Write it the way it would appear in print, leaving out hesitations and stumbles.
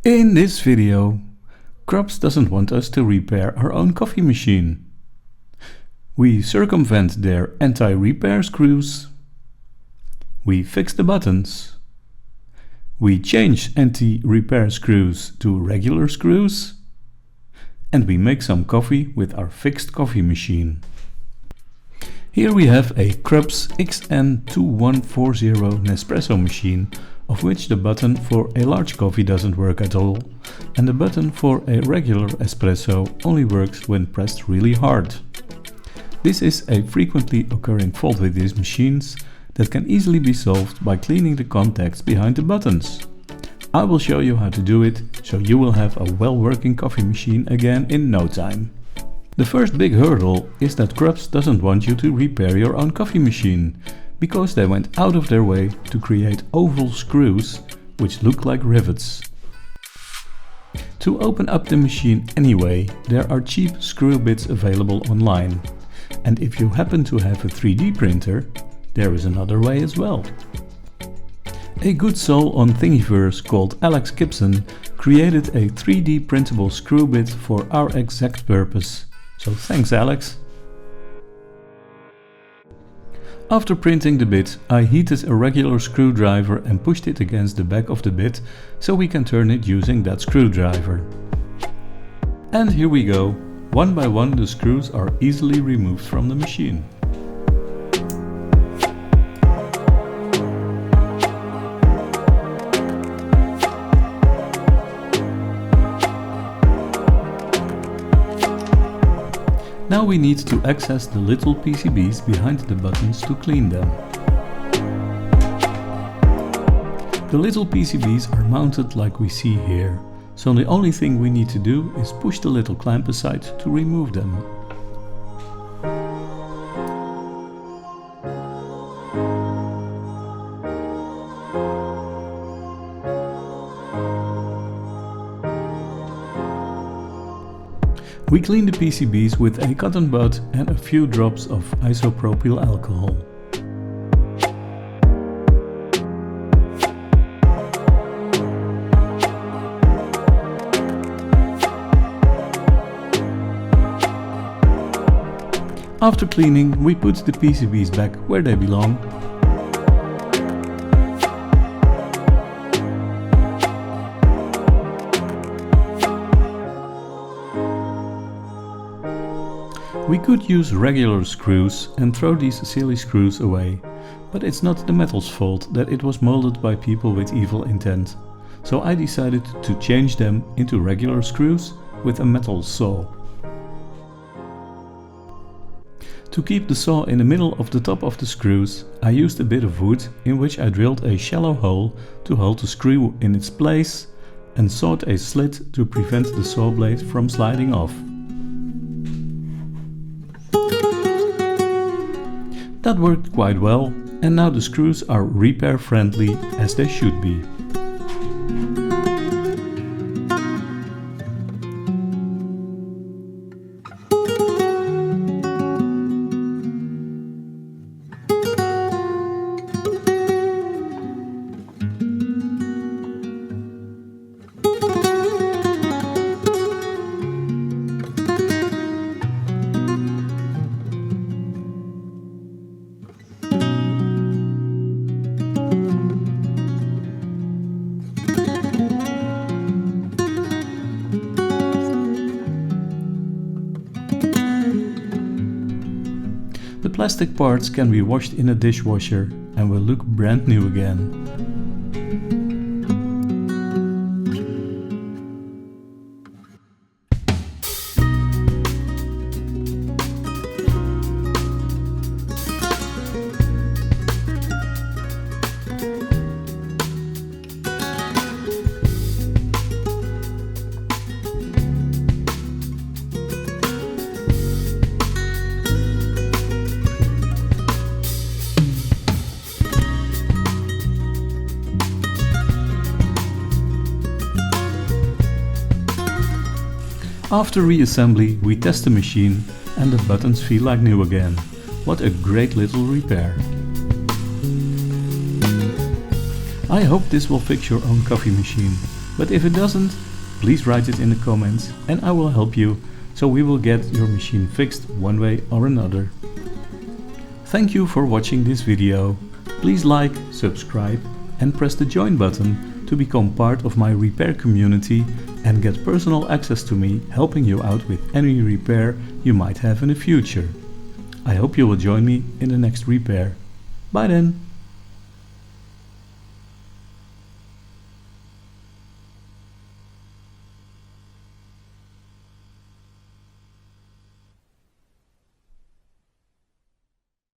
In this video, Krups doesn't want us to repair our own coffee machine. We circumvent their anti-repair screws. We fix the buttons. We change anti-repair screws to regular screws. And we make some coffee with our fixed coffee machine. Here we have a Krups XN-2140 Nespresso machine, of which the button for a large coffee doesn't work at all, and the button for a regular espresso only works when pressed really hard. This is a frequently occurring fault with these machines that can easily be solved by cleaning the contacts behind the buttons. I will show you how to do it, so you will have a well-working coffee machine again in no time. The first big hurdle is that Krups doesn't want you to repair your own coffee machine, because they went out of their way to create oval screws which look like rivets. To open up the machine anyway, there are cheap screw bits available online. And if you happen to have a 3D printer, there is another way as well. A good soul on Thingiverse called Alex Gibson created a 3D printable screw bit for our exact purpose. So thanks, Alex. After printing the bit, I heated a regular screwdriver and pushed it against the back of the bit so we can turn it using that screwdriver. And here we go. One by one the screws are easily removed from the machine. Now we need to access the little PCBs behind the buttons to clean them. The little PCBs are mounted like we see here, so the only thing we need to do is push the little clamp aside to remove them. We clean the PCBs with a cotton bud and a few drops of isopropyl alcohol. After cleaning, we put the PCBs back where they belong. We could use regular screws and throw these silly screws away, but it's not the metal's fault that it was molded by people with evil intent. So I decided to change them into regular screws with a metal saw. To keep the saw in the middle of the top of the screws, I used a bit of wood in which I drilled a shallow hole to hold the screw in its place and sawed a slit to prevent the saw blade from sliding off. That worked quite well, and now the screws are repair friendly as they should be. The plastic parts can be washed in a dishwasher and will look brand new again. After reassembly, we test the machine and the buttons feel like new again. What a great little repair. I hope this will fix your own coffee machine. But if it doesn't, please write it in the comments and I will help you, so we will get your machine fixed one way or another. Thank you for watching this video. Please like, subscribe and press the join button to become part of my repair community and get personal access to me, helping you out with any repair you might have in the future. I hope you will join me in the next repair. Bye then!